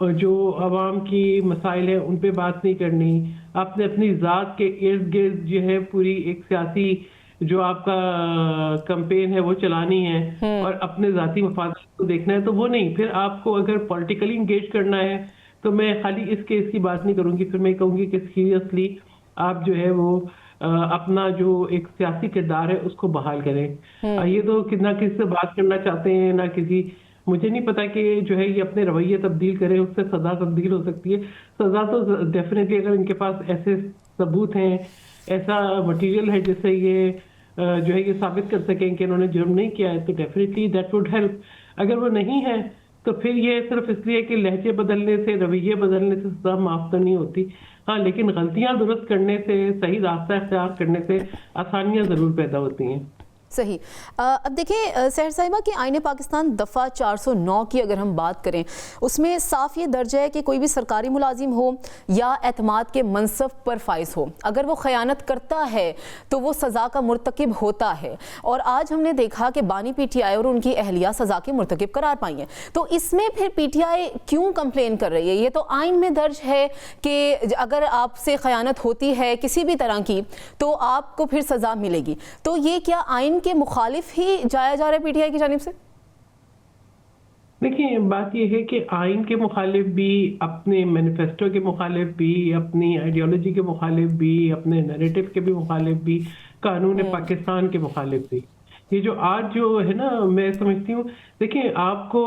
اور جو عوام کی مسائل ہیں ان پہ بات نہیں کرنی. آپ نے اپنی ذات کے ارد گرد جو ہے پوری ایک سیاسی جو آپ کا کمپین ہے وہ چلانی ہے اور اپنے ذاتی مفادات کو دیکھنا ہے, تو وہ نہیں. پھر آپ کو اگر پولیٹیکلی انگیج کرنا ہے تو میں خالی اس کیس کی بات نہیں کروں گی, پھر میں کہوں گی کہ سیریسلی آپ جو ہے وہ اپنا جو ایک سیاسی کردار ہے اس کو بحال کریں. یہ تو نہ کسی سے بات کرنا چاہتے ہیں نہ کسی, مجھے نہیں پتا کہ جو ہے یہ اپنے رویے تبدیل کرے, اس سے سزا تبدیل ہو سکتی ہے. سزا تو ڈیفینیٹلی اگر ان کے پاس ایسے ثبوت ہیں, ایسا مٹیریل ہے جس سے یہ جو ہے یہ ثابت کر سکیں کہ انہوں نے جرم نہیں کیا ہے, تو ڈیفینیٹلی دیٹ وڈ ہیلپ. اگر وہ نہیں ہے تو پھر یہ صرف اس لیے کہ لہجے بدلنے سے, رویے بدلنے سے سزا معاف تو نہیں ہوتی. ہاں, لیکن غلطیاں درست کرنے سے, صحیح راستہ اختیار کرنے سے آسانیاں ضرور پیدا ہوتی ہیں. صحیح. اب دیکھیں سحر صاحبہ کہ آئین پاکستان دفعہ 409 کی اگر ہم بات کریں, اس میں صاف یہ درج ہے کہ کوئی بھی سرکاری ملازم ہو یا اعتماد کے منصب پر فائز ہو, اگر وہ خیانت کرتا ہے تو وہ سزا کا مرتکب ہوتا ہے. اور آج ہم نے دیکھا کہ بانی پی ٹی آئی اور ان کی اہلیہ سزا کے مرتکب قرار پائی ہیں. تو اس میں پھر پی ٹی آئی کیوں کمپلین کر رہی ہے؟ یہ تو آئین میں درج ہے کہ اگر آپ سے خیانت ہوتی ہے کسی بھی طرح کی تو آپ کو پھر سزا ملے گی. تو یہ کیا آئین کے مخالف ہی جایا جا رہا ہے پی ٹی آئی کی جانب سے؟ دیکھیں, بات یہ ہے کہ آئین کے مخالف بھی, اپنے مینیفیسٹو کے مخالف بھی, اپنی آئیڈیالوجی کے مخالف بھی, اپنے نیریٹو کے بھی مخالف بھی, قانون پاکستان کے مخالف بھی. یہ جو آج جو ہے نا, میں سمجھتی ہوں, دیکھیں آپ کو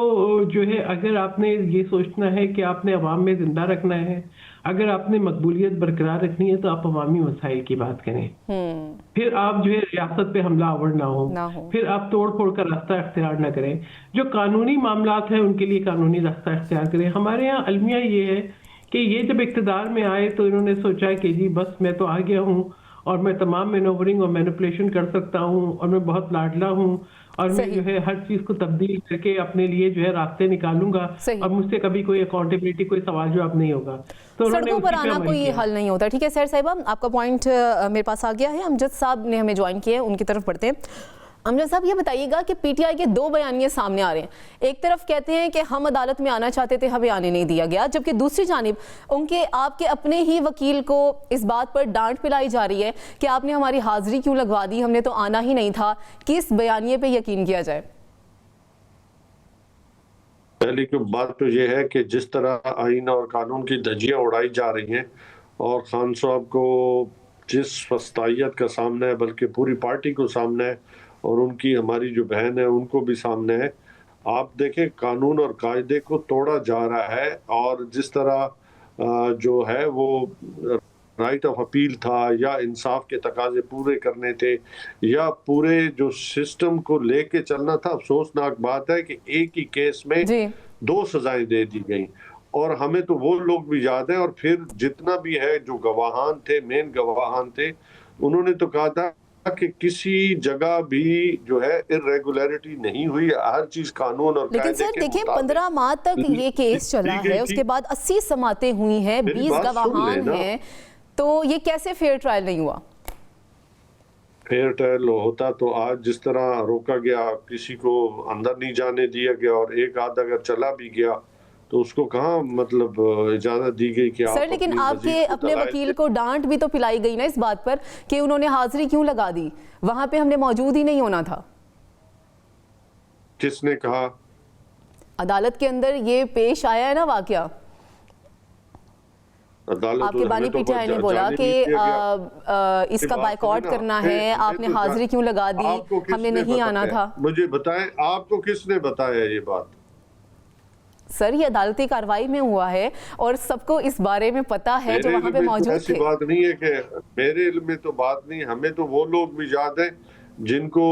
جو ہے اگر آپ نے یہ سوچنا ہے کہ آپ نے عوام میں زندہ رکھنا ہے, اگر آپ نے مقبولیت برقرار رکھنی ہے تو آپ عوامی مسائل کی بات کریں. پھر آپ جو ہے ریاست پہ حملہ آور نہ ہو, پھر آپ توڑ پھوڑ کا راستہ اختیار نہ کریں. جو قانونی معاملات ہیں ان کے لیے قانونی راستہ اختیار کریں. ہمارے یہاں المیہ یہ ہے کہ یہ جب اقتدار میں آئے تو انہوں نے سوچا کہ جی بس میں تو آ گیا ہوں اور میں تمام مینوورنگ اور مینپولیشن کر سکتا ہوں اور میں بہت لاڈلا ہوں اور میں جو ہے ہر چیز کو تبدیل کر کے اپنے لیے جو ہے راستے نکالوں گا اور مجھ سے کبھی کوئی اکاؤنٹیبلٹی, کوئی سوال جواب نہیں ہوگا. تو سڑکوں پر آنا کوئی حل نہیں ہوتا. ٹھیک ہے سحر صاحبہ, آپ کا پوائنٹ میرے پاس آ گیا ہے. امجد صاحب نے ہمیں جوائن کیا ہے, ان کی طرف پڑھتے ہیں. امجد صاحب یہ بتائیے گا کہ پی ٹی آئی کے دو بیانیے سامنے آ رہے ہیں. ایک طرف کہتے ہیں کہ ہم عدالت میں آنا چاہتے تھے, ہمیں آنے نہیں دیا گیا, جبکہ دوسری جانب ان کے آپ کے اپنے ہی وکیل کو اس بات پر ڈانٹ پلائی جا رہی ہے کہ آپ نے ہماری حاضری کیوں لگوا دی, ہم نے تو آنا ہی نہیں تھا. کس بیانیے پہ یقین کیا جائے؟ پہلی بات تو یہ ہے کہ جس طرح آئین اور قانون کی دھجیاں اڑائی جا رہی ہیں اور خان صاحب کو جس فسطائیت کا سامنا ہے, بلکہ پوری پارٹی کو سامنا ہے اور ان کی ہماری جو بہن ہے ان کو بھی سامنے ہے. آپ دیکھیں قانون اور قاعدے کو توڑا جا رہا ہے, اور جس طرح جو ہے وہ رائٹ آف اپیل تھا یا انصاف کے تقاضے پورے کرنے تھے یا پورے جو سسٹم کو لے کے چلنا تھا, افسوسناک بات ہے کہ ایک ہی کیس میں 2 سزائیں دے دی گئیں. اور ہمیں تو وہ لوگ بھی یاد ہیں, اور پھر جتنا بھی ہے جو گواہان تھے, مین گواہان تھے, انہوں نے تو کہا تھا کہ کسی جگہ بھی جو ہے irregularity نہیں ہوئی, ہر چیز قانون اور لیکن سر دیکھیں 15 ماہ تک یہ کیس چلا ہے, اس کے بعد 80 سماعتیں ہوئی ہیں, 20 گواہان ہیں, تو یہ کیسے فیئر ٹرائل نہیں ہوا؟ فیئر ٹرائل ہوتا تو آج جس طرح روکا گیا, کسی کو اندر نہیں جانے دیا گیا, اور ایک آدھ اگر چلا بھی گیا تو اس کو کہاں مطلب اجازت دی گئی کہ سر, لیکن آپ کے اپنے وکیل کو ڈانٹ بھی تو پلائی گئی نا اس بات پر کہ انہوں نے حاضری کیوں لگا دی, وہاں پہ ہم نے موجود ہی نہیں ہونا تھا. کس نے کہا؟ عدالت کے اندر یہ پیش آیا ہے نا واقعہ, آپ کے بانی پی ٹی آئی نے بولا کہ اس کا بائیکاٹ کرنا ہے, آپ نے حاضری کیوں لگا دی, ہم نے نہیں آنا تھا. مجھے بتائیں آپ کو کس نے بتایا یہ بات؟ سر یہ عدالتی کاروائی میں ہوا ہے اور سب کو اس بارے میں پتا ہے جو وہاں پہ موجود تھے. ایسی بات نہیں ہے کہ میرے علم میں تو بات نہیں, ہمیں تو وہ لوگ بھی یاد ہیں جن کو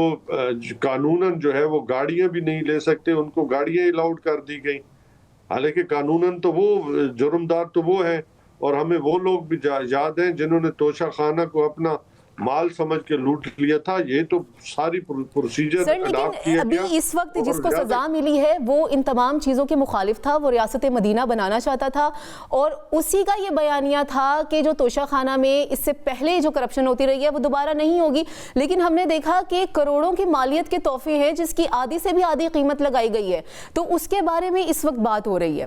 قانوناً جو ہے وہ گاڑیاں بھی نہیں لے سکتے, ان کو گاڑیاں الاؤڈ کر دی گئیں, حالانکہ قانوناً تو وہ جرمدار تو وہ ہیں. اور ہمیں وہ لوگ بھی یاد ہیں جنہوں نے توشہ خانہ کو اپنا مال سمجھ کے لوٹ لیا تھا. یہ تو ساری پروسیجر اڈاپٹ کیا گیا. ابھی اس وقت جس کو سزا ملی ہے وہ ان تمام چیزوں کے مخالف تھا, وہ ریاست مدینہ بنانا چاہتا تھا, اور اسی کا یہ بیانیہ تھا کہ جو توشہ خانہ میں اس سے پہلے جو کرپشن ہوتی رہی ہے وہ دوبارہ نہیں ہوگی. لیکن ہم نے دیکھا کہ کروڑوں کی مالیت کے تحفے ہیں جس کی آدھی سے بھی آدھی قیمت لگائی گئی ہے, تو اس کے بارے میں اس وقت بات ہو رہی ہے.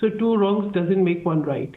so 2 wrongs doesn't make 1 right।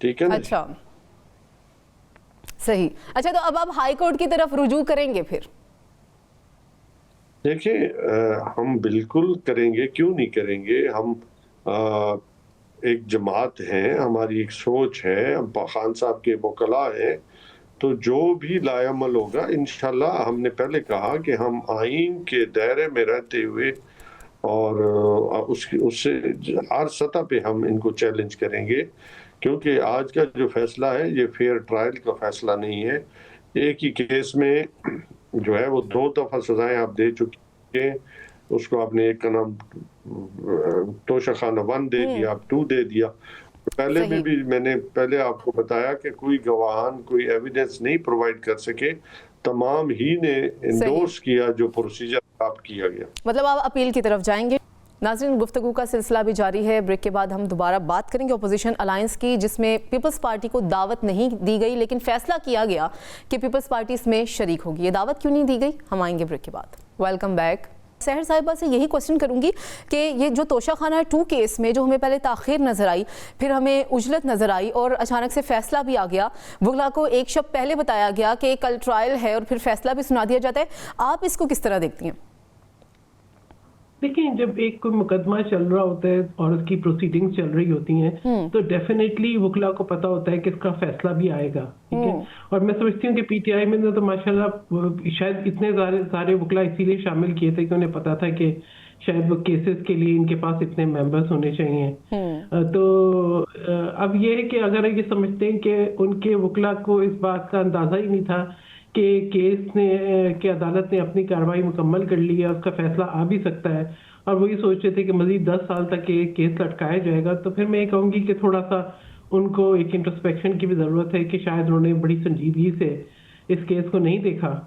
ٹھیک ہے نا. اچھا صحیح. اچھا تو اب آپ ہائی کورٹ کی طرف رجوع کریں گے پھر؟ دیکھیں ہم بالکل کریں گے, کیوں نہیں کریں گے. ہم ایک جماعت ہیں, ہماری ایک سوچ ہے, ہم خان صاحب کے وکلاء ہیں, تو جو بھی لائے عمل ہوگا انشاءاللہ, ہم نے پہلے کہا کہ ہم آئین کے دائرے میں رہتے ہوئے اور اس سے ہر سطح پہ ہم ان کو چیلنج کریں گے, کیونکہ آج کا جو فیصلہ ہے یہ فیئر ٹرائل کا فیصلہ نہیں ہے. ایک ہی کیس میں جو ہے وہ 2 دفعہ سزائیں آپ دے چکے ہیں, اس کو آپ نے ایک کا نام توشہ خانہ 1 دے دیا, اب 2 دے دیا. پہلے میں بھی میں نے پہلے آپ کو بتایا کہ کوئی گواہان کوئی ایویڈنس نہیں پرووائڈ کر سکے, تمام ہی نے انڈورس کیا جو پروسیجر آپ کیا گیا. مطلب آپ اپیل کی طرف جائیں گے. ناظرین گفتگو کا سلسلہ بھی جاری ہے, بریک کے بعد ہم دوبارہ بات کریں گے اپوزیشن الائنس کی, جس میں پیپلز پارٹی کو دعوت نہیں دی گئی لیکن فیصلہ کیا گیا کہ پیپلز پارٹی اس میں شریک ہوگی. یہ دعوت کیوں نہیں دی گئی, ہم آئیں گے بریک کے بعد. Welcome back. سحر صاحبہ سے یہی کوسچن کروں گی کہ یہ جو توشہ خانہ 2 کیس میں جو ہمیں پہلے تاخیر نظر آئی, پھر ہمیں عجلت نظر آئی اور اچانک سے فیصلہ بھی آ گیا, وکلا کو ایک شب پہلے بتایا گیا کہ کل ٹرائل ہے اور پھر فیصلہ بھی سنا دیا جاتا ہے, آپ اس کو کس طرح دیکھتی ہیں؟ دیکھیں جب ایک کوئی مقدمہ چل رہا ہوتا ہے اور اس کی پروسیڈنگ چل رہی ہوتی ہیں تو ڈیفینیٹلی وکلا کو پتا ہوتا ہے کہ اس کا فیصلہ بھی آئے گا, ٹھیک ہے. اور میں سمجھتی ہوں کہ پی ٹی آئی میں نے تو ماشاءاللہ شاید اتنے سارے وکلا اسی لیے شامل کیے تھے کہ انہیں پتا تھا کہ شاید وہ کیسز کے لیے ان کے پاس اتنے ممبرز ہونے چاہیے. تو اب یہ ہے کہ اگر یہ سمجھتے ہیں کہ ان کے وکلا کو اس بات کا اندازہ ہی نہیں تھا کہ کیس نے کہ عدالت نے اپنی کارروائی مکمل کر لی ہے, اس کا فیصلہ آ بھی سکتا ہے, اور وہی سوچ رہے تھے کہ مزید 10 سال تک یہ کیس لٹکایا جائے گا, تو پھر میں یہ کہوں گی کہ تھوڑا سا ان کو ایک انٹرسپیکشن کی بھی ضرورت ہے کہ شاید انہوں نے بڑی سنجیدگی سے اس کیس کو نہیں دیکھا.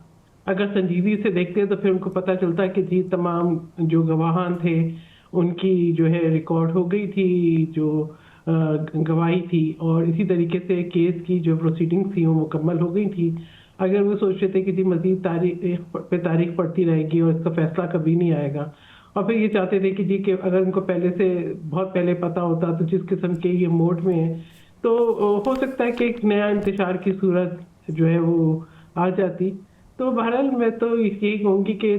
اگر سنجیدگی سے دیکھتے تو پھر ان کو پتہ چلتا کہ جی تمام جو گواہان تھے ان کی جو ہے ریکارڈ ہو گئی تھی جو گواہی تھی, اور اسی طریقے سے کیس کی جو پروسیڈنگ تھی وہ مکمل ہو گئی تھی. اگر وہ سوچ رہے تھے کہ جی مزید تاریخ پہ تاریخ پڑتی رہے گی اور اس کا فیصلہ کبھی نہیں آئے گا, اور پھر یہ چاہتے تھے کہ جی کہ اگر ان کو پہلے سے بہت پہلے پتا ہوتا تو جس قسم کے یہ موڈ میں ہے تو ہو سکتا ہے کہ ایک نیا انتشار کی صورت جو ہے وہ آ جاتی. تو بہرحال میں تو یہی کہوں گی کہ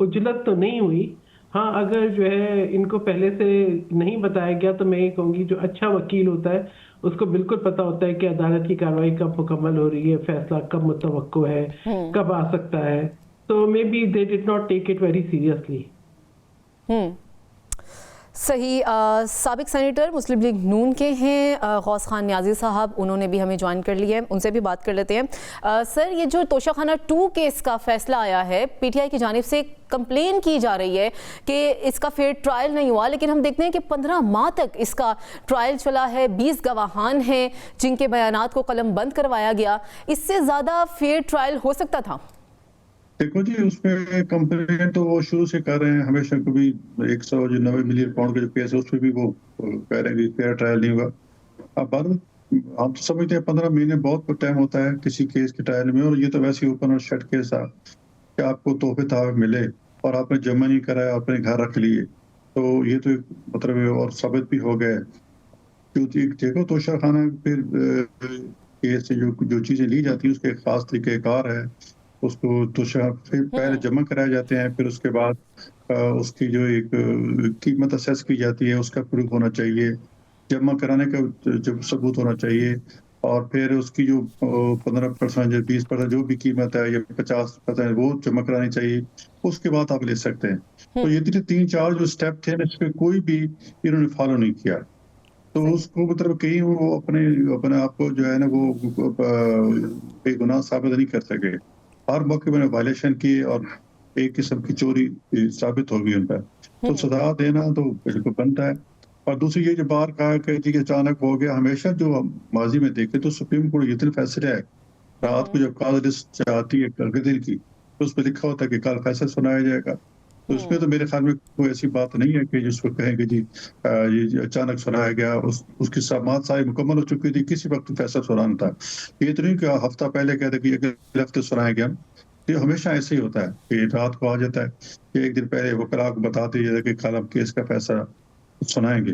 عجلت تو نہیں ہوئی. ہاں اگر جو ہے ان کو پہلے سے نہیں بتایا گیا تو میں یہ کہوں گی جو اچھا وکیل ہوتا ہے اس کو بالکل پتا ہوتا ہے کہ عدالت کی کارروائی کب مکمل ہو رہی ہے, فیصلہ کب متوقع ہے, کب آ سکتا ہے. تو may be they did not take it very seriously. صحیح. سابق سینیٹر مسلم لیگ نون کے ہیں غوث خان نیازی صاحب, انہوں نے بھی ہمیں جوائن کر لیا ہے, ان سے بھی بات کر لیتے ہیں. سر یہ جو توشہ خانہ 2 کیس کا فیصلہ آیا ہے, پی ٹی آئی کی جانب سے کمپلین کی جا رہی ہے کہ اس کا فیئر ٹرائل نہیں ہوا, لیکن ہم دیکھتے ہیں کہ 15 ماہ تک اس کا ٹرائل چلا ہے, 20 گواہان ہیں جن کے بیانات کو قلم بند کروایا گیا. اس سے زیادہ فیئر ٹرائل ہو سکتا تھا؟ دیکھو جی اس میں کمپلین تو وہ شروع سے کر رہے ہیں ہمیشہ, کبھی 190 ملین پاؤنڈ کا جو کیس ہے اس میں بھی وہ کہہ رہے ہیں کہ فیئر ٹرائل نہیں ہوا. اب بعد ہم تو سمجھتے ہیں 15 مہینے بہت ٹائم ہوتا ہے کسی کیس کے ٹرائل میں, اور یہ تو ویسے اوپن اور شٹ کیس تھا کہ آپ کو تحفے تحائف ملے اور آپ نے جمع نہیں کرایا, اپنے گھر رکھ لیے, تو یہ تو مطلب اور ثابت بھی ہو گئے. کیونکہ دیکھو توشہ خانہ پھر کیس سے جو چیزیں لی جاتی ہیں اس کے ایک خاص طریقہ کار ہے, اس کو پھر پہلے جمع کرائے جاتے ہیں, پھر اس کے بعد اس کی جو ایک قیمت اسیس کی جاتی ہے اس کا پروف ہونا چاہیے, جمع کرانے کا جو ثبوت ہونا چاہیے, اور پھر اس کی جو 15% یا 20% جو بھی قیمت ہے یا 50% وہ جمع کرانی چاہیے, اس کے بعد آپ لے سکتے ہیں. تو یہ 3-4 جو اسٹیپ تھے اس پہ کوئی بھی انہوں نے فالو نہیں کیا, تو اس کو مطلب کہیں وہ اپنے آپ کو جو ہے نا وہ بے گناہ ثابت نہیں کر سکے. ہر موقع میں نے وائلیشن کی اور ایک قسم کی چوری ثابت ہوگی ان پر, تو سزا دینا تو بالکل بنتا ہے. اور دوسری یہ جو بار کہا کہ جی اچانک ہو گیا, ہمیشہ جو ماضی میں دیکھے تو سپریم کورٹ جتنے فیصلے ہے رات کو جب کال لسٹ آتی ہے اگلے دن کی تو اس پہ لکھا ہوتا ہے کہ کل فیصلہ سنایا جائے گا. تو اس میں تو میرے خیال میں کوئی ایسی بات نہیں ہے کہ جس کو کہیں کہ جی یہ اچانک سنایا گیا, اس کی سماعت ساری مکمل ہو چکی تھی, کسی وقت فیصلہ سنانا تھا. یہ تو نہیں کہ ہفتہ پہلے کہتے کہ اگلے ہفتے سنایا گیا, یہ ہمیشہ ایسے ہی ہوتا ہے کہ رات کو آ جاتا ہے کہ ایک دن پہلے وکلاء کو بتا دیجیے کہ کل ہم کیس کا فیصلہ سنائیں گے.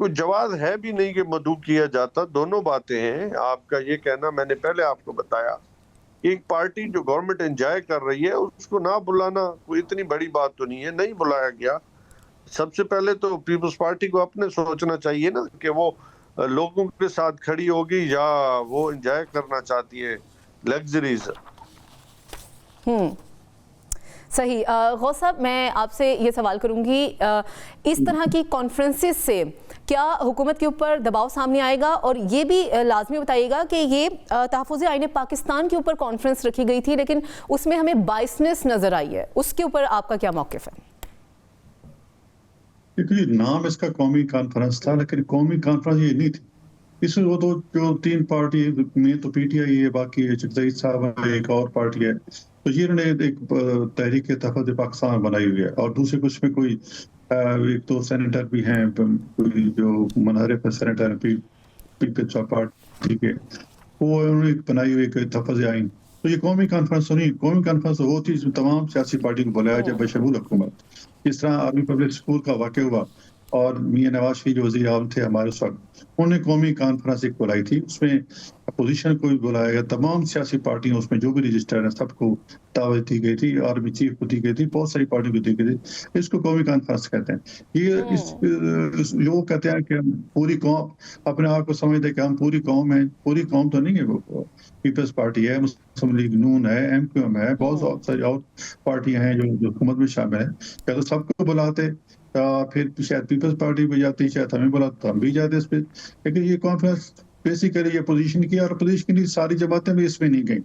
کوئی جواز ہے بھی نہیں کہ مدعو کیا جاتا. دونوں باتیں ہیں. آپ کا یہ کہنا, میں نے پہلے آپ کو بتایا, ایک پارٹی جو گورنمنٹ انجوائے کر رہی ہے اس کو نہ بلانا کوئی اتنی بڑی بات تو نہیں ہے. نہیں بلایا گیا. سب سے پہلے تو پیپلز پارٹی کو اپنے سوچنا چاہیے نا کہ وہ لوگوں کے ساتھ کھڑی ہوگی یا وہ انجوائے کرنا چاہتی ہے لگژریز. صحیح. غوث صاحب, میں آپ سے یہ سوال کروں گی, اس طرح کی کانفرنسز سے کیا حکومت کے اوپر دباؤ سامنے آئے گا؟ اور یہ بھی لازمی بتائیے گا کہ یہ تحفظ آئین پاکستان کے اوپر کانفرنس رکھی گئی تھی لیکن اس میں ہمیں بائسنس نظر آئی ہے, اس کے اوپر آپ کا کیا موقف ہے؟ کیونکہ نام اس کا قومی کانفرنس تھا لیکن قومی کانفرنس یہ نہیں تھی. اس میں وہ تو جو 3 پارٹی میں تو پی ٹی آئی ہے, باقی چغزئی صاحب ہے, ایک اور پارٹی ہے, تو یہ انہوں نے ایک تحریک تحفظ پاکستان بنائی ہوئی ہے. اور دوسرے کچھ میں کوئی ایک تو سینیٹر بھی ہیں, کوئی جو منحرف سینیٹر پیپلز پارٹی کے, وہ انہوں نے بنائی ہوئی ایک تحفظ آئین. تو یہ قومی کانفرنس تو نہیں. قومی کانفرنس وہ تھی جو تمام سیاسی پارٹی کو بلایا جائے بشمول حکومت. جس طرح آرمی پبلک اسکول کا واقعہ ہوا اور میاں نواز شریف جو وزیر اعظم تھے ہمارے اس وقت, انہوں نے قومی کانفرنس ایک بلائی تھی. اس میں اپوزیشن کو بھی بلایا گیا, تمام سیاسی پارٹیوں اس میں جو بھی رجسٹرڈ ہیں سب کو دعوت دی گئی تھی, آرمی چیف کو دی گئی تھی, بہت ساری پارٹیوں کو دی گئی تھی. اس کو قومی کانفرنس کہتے ہیں. یہ لوگ کہتے ہیں کہ ہم پوری قوم اپنے آپ کو سمجھتے ہیں کہ ہم پوری قوم ہیں. پوری قوم تو نہیں ہے. وہ پیپلز پارٹی ہے, مسلم لیگ نون ہے, ایم کیو ایم ہے, بہت ساری اور پارٹیاں ہیں جو حکومت میں شامل ہیں. کیا تو سب کو بلاتے, پھر شاید پیپلز پارٹی بھی جاتی, شاید ہمیں بلاتے تو ہم بھی جاتے اس پہ. لیکن یہ کانفرنس بیسیکلی اپوزیشن کی, اور اپوزیشن کی ساری جماعتیں بھی اس میں نہیں گئیں.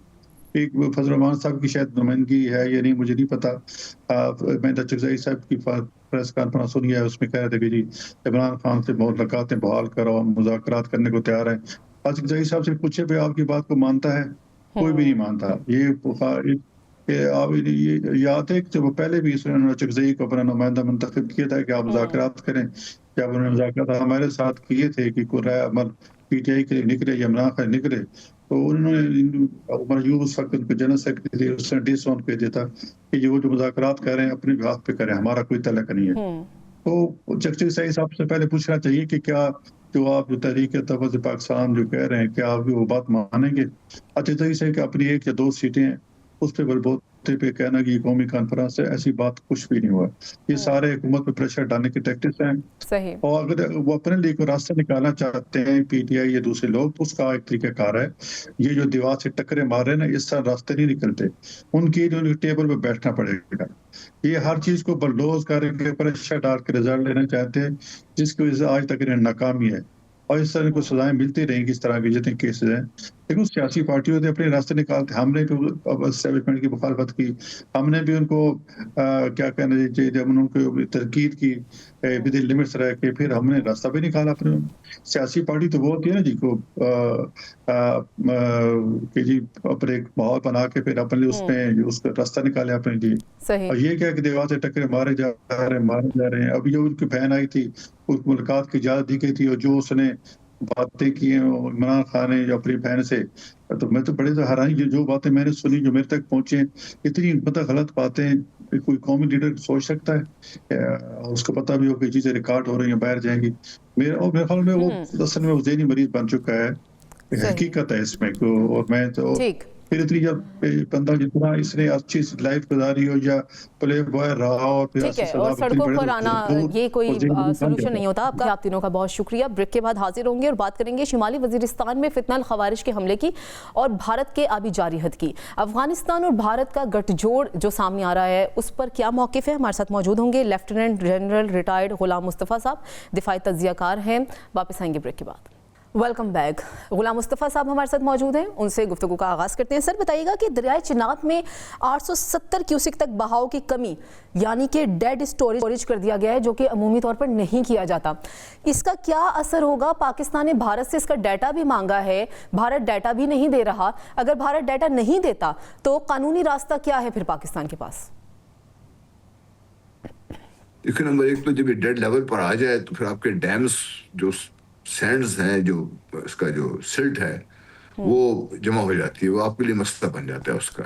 ایک فضل الرحمان صاحب کی شاید نمائندگی ہے یا نہیں مجھے نہیں پتا. میں نے چغزئی صاحب کی پریس کانفرنس سنی ہے, اس میں کہہ رہے تھے کہ جی عمران خان سے ملاقاتیں بحال کرو, مذاکرات کرنے کو تیار ہیں. آج چغزئی صاحب سے پوچھے پہ آپ کی بات کو مانتا ہے؟ کوئی بھی نہیں مانتا. یہ یاد ہے کہ جب پہلے بھی انہوں نے چغزئی کو اپنا نمائندہ منتخب کیا تھا کہ آپ مذاکرات کریں. جب انہوں نے مذاکرات ہمارے ساتھ کیے تھے کہ کوئی رائے عمل پی ٹی آئی کے لیے نکلے یا عمران خان نکلے, تو انہوں نے عمر ایوب اس وقت ان کو جنرل سیکرٹری تھے, اس نے ڈس آن کر دیا تھا کہ وہ جو مذاکرات کر رہے ہیں اپنے ہاتھ پہ کریں, ہمارا کوئی تعلق نہیں ہے. تو چغزئی صاحب سے پہلے پوچھنا چاہیے کہ کیا جو آپ جو تحریک تحفظ پاکستان جو کہہ رہے ہیں کیا آپ وہ بات مانیں گے؟ چغزئی صاحب کہ اپنی 1 یا 2 سیٹیں ہیں اس پہ بلبوتے پہ کہنا کہ یہ قومی کانفرنس ہے, ایسی بات کچھ بھی نہیں ہوا. یہ سارے حکومت پہ پریشر ڈالنے کی ٹیکٹکس ہیں. صحیح. اور اگر وہ اپنے لیے کوئی راستہ نکالنا چاہتے ہیں پی ٹی آئی یا دوسرے لوگ, تو اس کا ایک طریقہ کار ہے. یہ جو دیوار سے ٹکرے مار رہے ہیں نا, اس طرح راستے نہیں نکلتے. ان کی جو ٹیبل پہ بیٹھنا پڑے گا. یہ ہر چیز کو بلڈوز کر کے پریشر ڈال کے رزلٹ لینا چاہتے ہیں, جس کی وجہ سے آج تک انہیں ناکامی ہے. اور اس طرح کو سزائیں ملتی رہیں گی اس طرح کے جتنے کیسز ہیں. لیکن سیاسی پارٹیوں نے اپنے راستے نکالتے. ہم نے بھی اسٹیبلشمنٹ کی مخالفت کی, ہم نے بھی ان کو کیا کہنا چاہیے, جب ان کو تنقید کی ود ان لمٹس رہ کے, پھر ہم نے راستہ بھی نکالا. اپنے سیاسی پارٹی تو وہ ہوتی ہے نا جی کو کہ جی اپنے ایک ماحول بنا کے پھر اپنے اس میں اس کا راستہ نکالے اپنے لیے. اور یہ کیا کہ دیوار سے ٹکرے مارے جا رہے ہیں. ابھی جو ان کی بہن آئی تھی اس ملاقات کی اجازت دی گئی تھی, اور جو اس نے باتیں کی ہیں عمران خان نے جو اپنی بہن سے, تو میں تو بڑے حیران, جو باتیں میں نے سنی جو میرے تک پہنچے, اتنی مطلب غلط باتیں کوئی قومی لیڈر سوچ سکتا ہے؟ اس کو پتہ بھی ہو کہ چیزیں ریکارڈ ہو رہی ہیں, باہر جائیں گی. میرے خیال میں وہ اصل میں وہ ذہنی مریض بن چکا ہے. حقیقت ہے اس میں. اور میں تو پھر اتنی جب بندہ جتنا اس نے اچھی لائف گزاری ہو یا پلے بوائے رہا ہو, ٹھیک ہے, اور سڑکوں پر آنا یہ کوئی سولوشن نہیں ہوتا. آپ تینوں کا بہت شکریہ. بریک کے بعد حاضر ہوں گے اور بات کریں گے شمالی وزیرستان میں فتنہ الخوارج کے حملے کی اور بھارت کے آبی جارحیت کی. افغانستان اور بھارت کا گٹھ جوڑ جو سامنے آ رہا ہے اس پر کیا موقف ہے؟ ہمارے ساتھ موجود ہوں گے lieutenant general retired Ghulam Mustafa صاحب, دفاعی تجزیہ کار ہیں. واپس آئیں گے بریک کے بعد. Welcome back. غلام مصطفیٰ صاحب ہمارے ساتھ موجود ہیں, ان سے گفتگو کا آغاز کرتے ہیں. سر بتائیے گا کہ دریائے چناب میں 870 کیوسک تک بہاؤ کی کمی یعنی کہ ڈیڈ اسٹوریج کر دیا گیا ہے, جو کہ عمومی طور پر نہیں کیا جاتا. اس کا کیا اثر ہوگا؟ پاکستان نے بھارت سے اس کا ڈیٹا بھی مانگا ہے, بھارت ڈیٹا بھی نہیں دے رہا. اگر بھارت ڈیٹا نہیں دیتا تو قانونی راستہ کیا ہے پھر پاکستان کے پاس؟ دیکھیں, نمبر 1 تو جب یہ ڈیڈ لیول پر آ جائے تو پھر آپ کے ڈیمز جو سینڈز ہیں, جو اس کا جو سلٹ ہے وہ جمع ہو جاتی ہے, وہ آپ کے لیے مسئلہ بن جاتا ہے اس کا.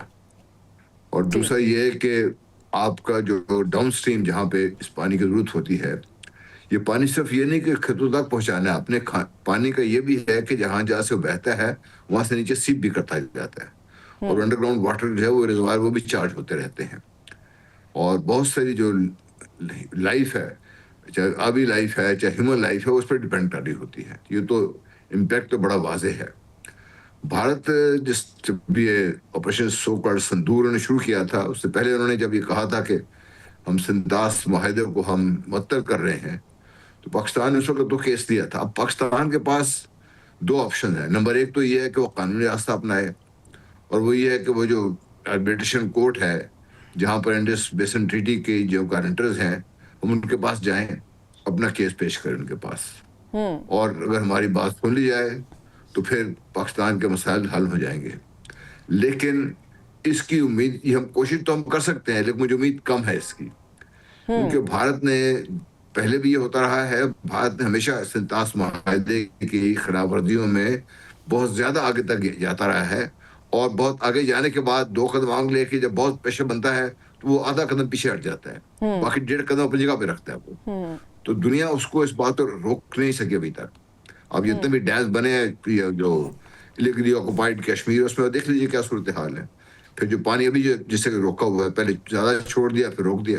اور دوسرا یہ ہے کہ آپ کا جو ڈاؤن سٹریم جہاں پہ اس پانی کی ضرورت ہوتی ہے, یہ پانی صرف یہ نہیں کہ کھیتوں تک پہنچانا ہے، اپنے پانی کا یہ بھی ہے کہ جہاں سے وہ بہتا ہے وہاں سے نیچے سیپ بھی کرتا جاتا ہے، اور انڈر گراؤنڈ واٹر جو ہے وہ ریزروائر وہ بھی چارج ہوتے رہتے ہیں. اور بہت ساری جو لائف ہے، چاہے آبی لائف ہے چاہے ہیومن لائف ہے، اس پر ڈپینڈ کر رہی ہوتی ہے. یہ تو امپیکٹ تو بڑا واضح ہے. بھارت جب یہ آپریشن سو کالڈ سندور نے شروع کیا تھا، اس سے پہلے انہوں نے جب یہ کہا تھا کہ ہم سنداس معاہدے کو ہم معطل کر رہے ہیں، تو پاکستان نے اس وقت 2 کیس دیا تھا. اب پاکستان کے پاس 2 آپشن ہیں. نمبر 1 تو یہ ہے کہ وہ قانونی راستہ اپنائے، اور وہ یہ ہے کہ وہ جو آربیٹریشن کورٹ ہے جہاں پر انڈس بیسن ٹریٹی کے جو گارنٹرز ہیں، ہم ان کے پاس جائیں، اپنا کیس پیش کریں ان کے پاس، اور اگر ہماری بات سن لی جائے تو پھر پاکستان کے مسائل حل ہو جائیں گے. لیکن اس کی امید، یہ ہم کوشش تو ہم کر سکتے ہیں لیکن مجھے امید کم ہے اس کی، کیونکہ بھارت نے پہلے بھی یہ ہوتا رہا ہے، بھارت نے ہمیشہ سنتاس معاہدے کی خلاف ورزیوں میں بہت زیادہ آگے تک جاتا رہا ہے، اور بہت آگے جانے کے بعد 2 قدم آگے لے کے جب بہت پیشہ بنتا ہے تو وہ آدھا قدم پیچھے ہٹ جاتا ہے، باقی 1.5 قدم اپنی جگہ پہ رکھتا ہے وہ. تو دنیا اس کو اس بات کو روک نہیں سکی ابھی تک. اب جتنے بھی ڈیمز بنے ہیں جو الیگلی آکوپائڈ کشمیر، اس میں دیکھ لیجیے کیا صورتحال ہے. پھر جو پانی ابھی جو جس سے روکا ہوا ہے، پہلے زیادہ چھوڑ دیا پھر روک دیا.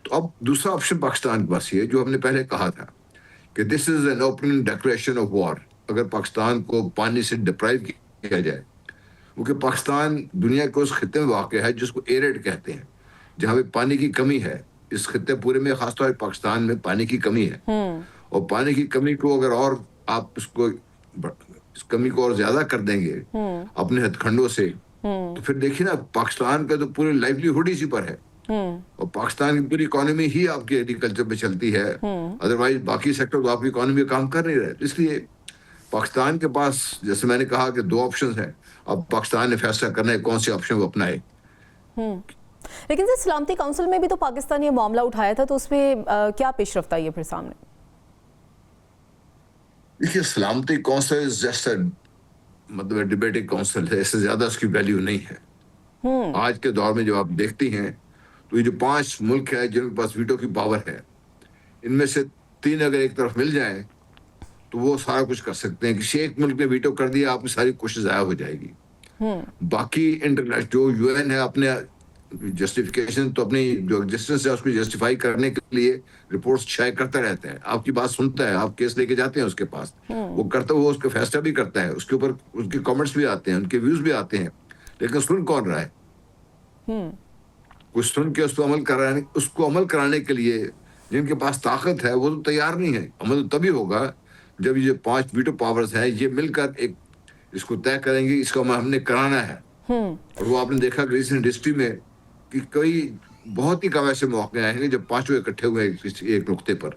تو اب دوسرا آپشن پاکستان کے پاس یہ ہے جو ہم نے پہلے کہا تھا کہ this is an open declaration of war. اگر پاکستان کو پانی سے ڈپرائیو کیا جائے، کیونکہ پاکستان دنیا کے اس خطے میں واقع ہے جس کو ایرڈ کہتے ہیں، جہاں پہ پانی کی کمی ہے. اس خطے پورے میں خاص طور پر پاکستان میں پانی کی کمی ہے، اور پانی کی کمی کو اگر اور آپ اس کمی کو اور زیادہ کر دیں گے اپنے ہتھ کنڈوں سے، تو پھر دیکھیے نا پاکستان کا تو پورے لائیولی اسی پر ہے، اور پاکستان کی پوری اکانومی ہی آپ کی ایگریکلچر پہ چلتی ہے. ادروائز باقی سیکٹر تو آپ کی اکانومی کام کر نہیں رہے. اس لیے پاکستان کے پاس، جیسے میں نے کہا کہ 2 آپشنز ہیں. اب پاکستان نے فیصلہ کرنا ہے کون سے آپشن وہ اپنائے. لیکن سر سلامتی کونسل میں بھی تو پاکستان یہ معاملہ اٹھایا تھا، تو اس میں کیا پیش رفت آئی ہے پھر سامنے؟ دیکھیے سلامتی کونسل مطلب ڈبیٹنگ کونسل ہے، اس سے زیادہ اس کی ویلیو نہیں ہے. آج کے دور میں جو آپ دیکھتی ہیں تو یہ جو 5 ملک ہیں جن کے پاس ویٹو کی پاور ہے، ان میں سے 3 اگر ایک طرف مل جائیں تو وہ سارا کچھ کر سکتے ہیں. کسی ایک ملک نے ویٹو کر دیا، آپ کی ساری کوشش ضائع ہو جائے گی. باقی انٹرنیشنل جو یو این ہے اپنے جسٹیفیکیشن تو اپنی جو ایگزسٹنس ہے اس کو جسٹیفائی کرنے کے لیے رپورٹس شائع کرتا رہتا ہے، آپ کی بات سنتا ہے، آپ کیس لے کے جاتے ہیں اس کے پاس، وہ کرتا ہے، وہ اس کا فیصلہ بھی کرتا ہے، اس کے اوپر اس کے کامنٹس بھی آتے ہیں، ان کے ویوز بھی آتے ہیں. لیکن سن کون رہا ہے؟ کچھ سن کے اس کو عمل کرانے کے لیے جن کے پاس طاقت ہے وہ تو تیار نہیں ہے. عمل تبھی ہوگا جب یہ 5 ویٹو پاورز ہیں یہ مل کر ایک اس کو طے کریں گے، اس کو ہم نے کرانا ہے. اور وہ آپ نے دیکھا کہ ریسنٹ ہسٹری میں کہ کئی بہت ہی کم ایسے مواقع آئے ہیں جب 5 اکٹھے ہوئے ایک نقطے پر.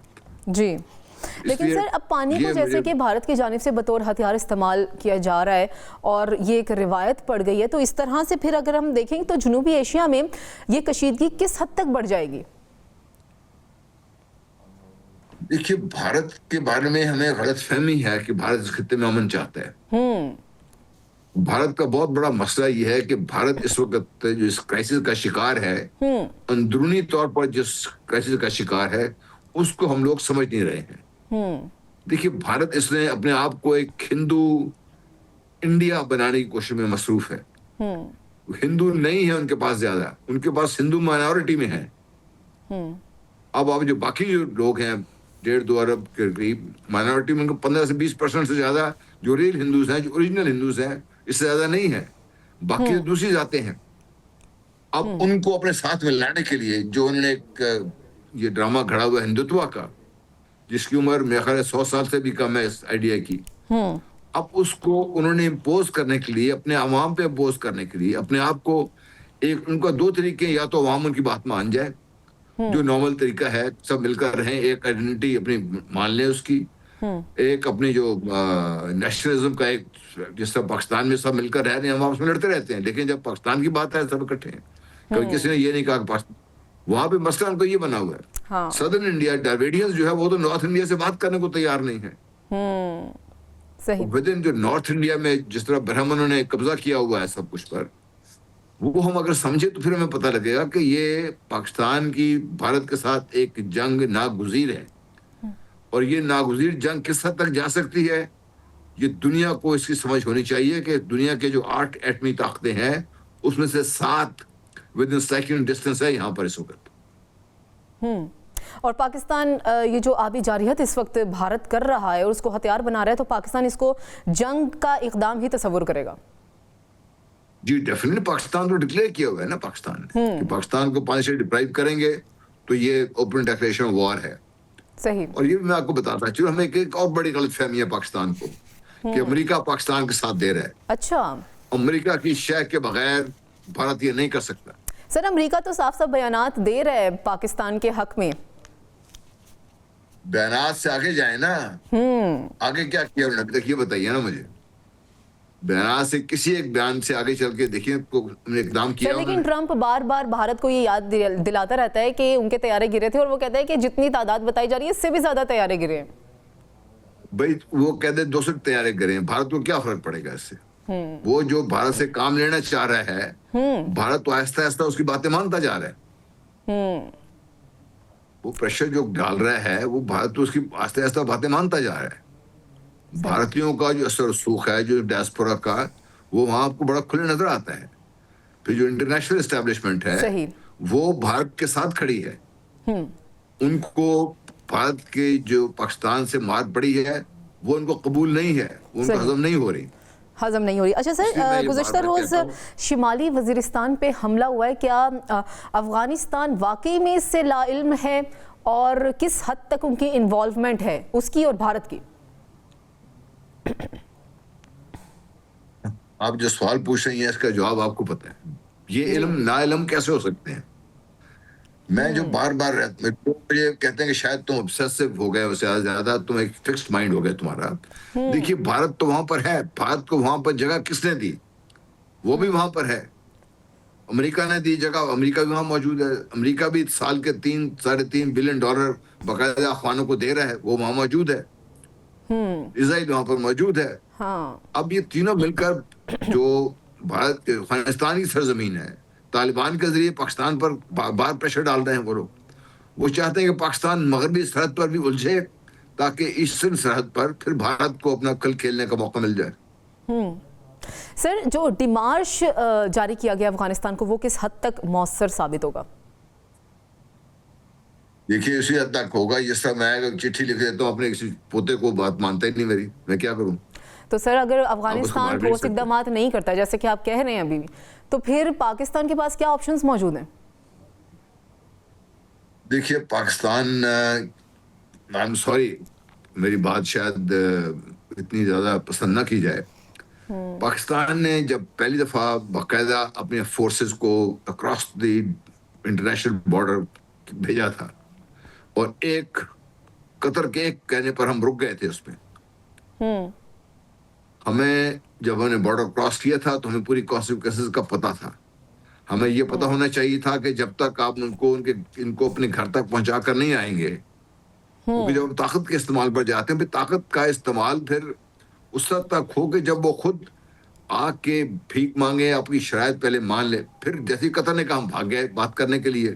جی لیکن سر اب پانی کو جیسے کہ بھارت کی جانب سے بطور ہتھیار استعمال کیا جا رہا ہے اور یہ ایک روایت پڑ گئی ہے، تو اس طرح سے پھر اگر ہم دیکھیں تو جنوبی ایشیا میں یہ کشیدگی کس حد تک بڑھ جائے گی؟ دیکھیے بھارت کے بارے میں ہمیں غلط فہمی ہے کہ بھارت اس خطے میں امن چاہتا ہے. بھارت کا بہت بڑا مسئلہ یہ ہے کہ بھارت اس وقت جو اس کرائسس کا شکار ہے، اندرونی طور پر جس کرائسس کا شکار ہے اس کو ہم لوگ سمجھ نہیں رہے ہیں. دیکھیے بھارت اس نے اپنے آپ کو ایک ہندو انڈیا بنانے کی کوشش میں مصروف ہے. ہندو نہیں ہے ان کے پاس زیادہ، ان کے پاس ہندو مائنورٹی میں ہے. اب جو باقی جو لوگ ہیں 1.5-2 ارب کے قریب مائنورٹی میں، 15 سے 20% سے زیادہ جو ریل ہندوز ہیں، جو اوریجنل ہندوز ہیں، اس سے زیادہ نہیں ہے. باقی دوسری ذاتیں ہیں. اب ان کو اپنے ساتھ میں لانے کے لیے جو انہوں نے ایک یہ ڈرامہ گھڑا ہوا ہندوتوا کا، جس کی عمر میرے خیال 100 سال سے بھی کم ہے اس آئیڈیا کی، اب اس کو انہوں نے امپوز کرنے کے لیے، اپنے عوام پہ امپوز کرنے کے لیے اپنے آپ کو ایک، ان کا 2 طریقے، یا تو عوام ان کی بات مان جائے جو نارمل طریقہ ہے، سب مل کر رہیں، ایک آئیڈینٹی اپنی مان لیں اس کی، ایک اپنی جو نیشنلزم کا ایک، جس طرح پاکستان میں سب مل کر رہ رہے ہیں، ہم آپس میں لڑتے رہتے ہیں، لیکن جب پاکستان کی بات ہے سب اکٹھے ہیں. کبھی کسی نے یہ نہیں کہا کہ وہاں پہ مسئلہ ان کو یہ بنا ہوا ہے. سدرن انڈیا ڈرائیویڈینز جو ہے وہ تو نارتھ انڈیا سے بات کرنے کو تیار نہیں ہے. ودن جو نارتھ انڈیا میں جس طرح برہمنوں نے قبضہ کیا ہوا ہے سب کچھ پر، وہ ہم اگر سمجھے تو پھر ہمیں پتہ لگے گا کہ یہ پاکستان کی بھارت کے ساتھ ایک جنگ ناگزیر ہے. اور یہ ناگزیر جنگ کس حد تک جا سکتی ہے، یہ دنیا کو اس کی سمجھ ہونی چاہیے کہ دنیا کے جو 8 ایٹمی طاقتیں ہیں اس میں سے 7 ود ان سیکنڈ ڈسٹینس ہے یہاں پر اس وقت. اور پاکستان یہ جو آبی جارحیت اس وقت بھارت کر رہا ہے اور اس کو ہتھیار بنا رہا ہے، تو پاکستان اس کو جنگ کا اقدام ہی تصور کرے گا؟ جی ڈیفینیٹلی پاکستان تو ڈکلیئر کیا ہوا ہے نا پاکستان نے کہ پاکستان کو پانی سے ڈپرائیو کریں گے تو یہ اوپن ڈکلیریشن وار ہے. صحیح. اور یہ بھی میں آپ کو بتاتا ہوں، ہمیں ایک اور بڑی غلط فہمی ہے پاکستان کو کہ امریکہ پاکستان کے ساتھ دے رہا ہے. اچھا. امریکہ کی شے کے بغیر بھارت یہ نہیں کر سکتا. سر امریکہ تو صاف صاف بیانات دے رہا ہے پاکستان کے حق میں. بیانات سے آگے جائیں نا، آگے کیا کیا انہوں نے ابھی تک یہ بتائیے نا مجھے. بیانات سے کسی ایک بیان سے آگے چل کے دیکھیں اقدام کیا. لیکن ٹرمپ بار بار بھارت کو یہ یاد دلاتا رہتا ہے کہ ان کے طیارے گرے تھے، اور وہ کہتا ہے کہ جتنی تعداد بتائی جا رہی ہے اس سے بھی زیادہ طیارے گرے ہیں. بھائی وہ کہتے ہیں 200 طیارے گرے ہیں، بھارت کو کیا فرق پڑے گا اس سے؟ وہ جو بھارت سے کام لینا چاہ رہا ہے، بھارت تو آہستہ آہستہ اس کی باتیں مانتا جا رہا ہے. وہ پریشر جو ڈال رہا ہے وہ بھارت تو اس کی آہستہ آہستہ باتیں مانتا جا رہا ہے. بھارتیوں کا جو اثر رسوخ ہے، جو ڈائسپورا کا، وہ وہاں آپ کو بڑا کھلے نظر آتا ہے. پھر جو انٹرنیشنل اسٹیبلشمنٹ ہے وہ بھارت کے ساتھ کھڑی ہے. ان کو بھارت کی جو پاکستان سے مار پڑی ہے وہ ان کو قبول نہیں ہے، ان کو ہضم نہیں ہو رہی. اچھا سر، گزشتہ روز شمالی وزیرستان پہ حملہ ہوا ہے، کیا افغانستان واقعی میں اس سے لا علم ہے، اور کس حد تک ان کی انوالومنٹ ہے اس کی اور بھارت کی؟ آپ جو سوال پوچھ رہی ہیں اس کا جواب آپ کو پتہ ہے. یہ علم نا علم کیسے ہو سکتے ہیں؟ میں جو بار بار یہ کہتے ہیں کہ شاید تم obsessive ہو گئے، اسے زیادہ تم ایک فکسڈ مائنڈ ہو گیا تمہارا. دیکھیے بھارت تو وہاں پر ہے، بھارت کو وہاں پر جگہ کس نے دی؟ وہ بھی وہاں پر ہے. امریکہ نے دی جگہ، امریکہ بھی وہاں موجود ہے. امریکہ بھی سال کے $3.5 بلین باقاعدہ افغانوں کو دے رہا ہے، وہ وہاں موجود ہے. اسرائیل وہاں پر موجود ہے. اب یہ تینوں مل کر جو بھارت کے افغانستان کی سرزمین ہے، طالبان کے ذریعے پاکستان پر بار پریشر ڈال رہے ہیں. وہ لوگ وہ چاہتے ہیں کہ پاکستان مغربی سرحد پر بھی الجھے تاکہ ایسٹرن سرحد پر پھر بھارت کو اپنا کل کھیلنے کا موقع مل جائے. سر جو ڈیمارش جاری کیا گیا افغانستان کو، وہ کس حد تک مؤثر ثابت ہوگا؟ دیکھیے اسی حد تک ہوگا جس طرح میں چٹھی لکھ دیتا ہوں اپنے کسی پوتے کو، بات مانتا ہی نہیں میری، میں کیا کروں. تو سر اگر افغانستان ٹھوس اقدامات نہیں کرتا جیسے کہ آپ کہہ رہے ہیں ابھی، تو پھر پاکستان کے پاس کیا آپشنز موجود ہیں؟ دیکھیے پاکستان، I'm sorry میری بات شاید اتنی زیادہ پسند نہ کی جائے. پاکستان نے جب پہلی دفعہ باقاعدہ اپنے فورسز کو اکراس دی انٹرنیشنل بارڈر بھیجا تھا، اور ایک قطر کے ایک کہنے پر ہم رک گئے تھے اس میں. ہمیں جب ہم نے بارڈر کراس کیا تھا تو ہمیں پوری کانسیکوینسز کا پتہ تھا. ہمیں یہ پتہ ہونا چاہیے تھا کہ جب تک آپ ان کو اپنے گھر تک پہنچا کر نہیں آئیں گے، کیونکہ جب طاقت کے استعمال پر جاتے ہیں پھر طاقت کا استعمال پھر اس وقت تک ہو کہ جب وہ خود آ کے بھیک مانگے، اپنی شرائط پہلے مان لے. پھر جیسے قطر نے کہا ہم بھاگ گئے بات کرنے کے لیے.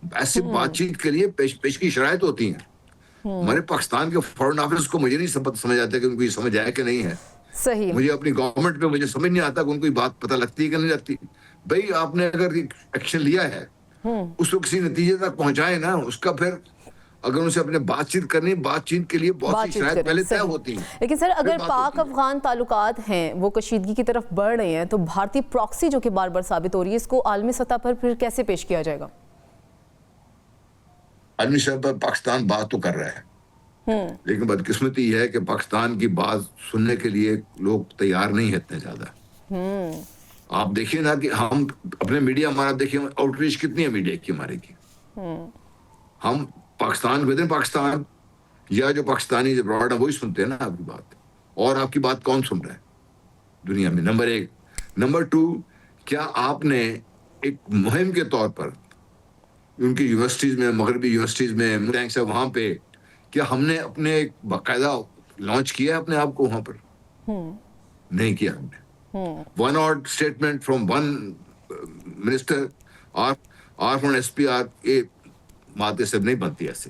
ایسی بات چیت کے لیے پیش کی شرائط ہوتی ہیں. ہمارے پاکستان کے فارن آفس کو مجھے نہیں سمجھ آتا کہ ان کو یہ سمجھ آیا کہ نہیں ہے. صحیح. مجھے اپنی گورنمنٹ پہ مجھے سمجھ نہیں آتا کہ ان کو یہ بات پتہ لگتی ہے کہ نہیں لگتی. بھائی آپ نے اگر ایکشن لیا ہے اس کو کسی نتیجے تک پہنچائے نا، اس کا پھر اگر ان سے اپنے بات چیت کرنی، بات چیت کے لیے بہت سی شرائط پہلے طے ہوتی ہیں. لیکن سر اگر پاک افغان تعلقات ہیں وہ کشیدگی کی طرف بڑھ رہے ہیں، تو بھارتی پراکسی جو کہ بار بار ثابت ہو رہی ہے، اس کو عالمی سطح پر پھر کیسے پیش کیا جائے گا؟ عالمی سطح پر پاکستان بات تو کر رہا ہے، لیکن بدقسمتی یہ ہے کہ پاکستان کی بات سننے کے لیے لوگ تیار نہیں ہیں اتنے زیادہ. آپ دیکھیں نا کہ ہم اپنے میڈیا، ہمارا دیکھیں آؤٹ ریچ کتنی ہے میڈیا کی ہمارے کی. ہم پاکستان ود ان پاکستان یا جو پاکستانی ابراڈ ہیں وہی سنتے ہیں نا آپ کی بات. اور آپ کی بات کون سن رہا ہے دنیا میں؟ نمبر 1. نمبر 2، کیا آپ نے ایک مہم کے طور پر ان کی یونیورسٹیز میں، مغربی یونیورسٹیز میں ٹینکس ہے وہاں پہ، کیا ہم نے اپنے ایک باقاعدہ لانچ کیا ہے اپنے آپ کو وہاں پر؟ نہیں کیا ہم نے. One out statement from one minister اور فرام ایس پی آر، یہ باتیں سب نہیں بنتی ایسے.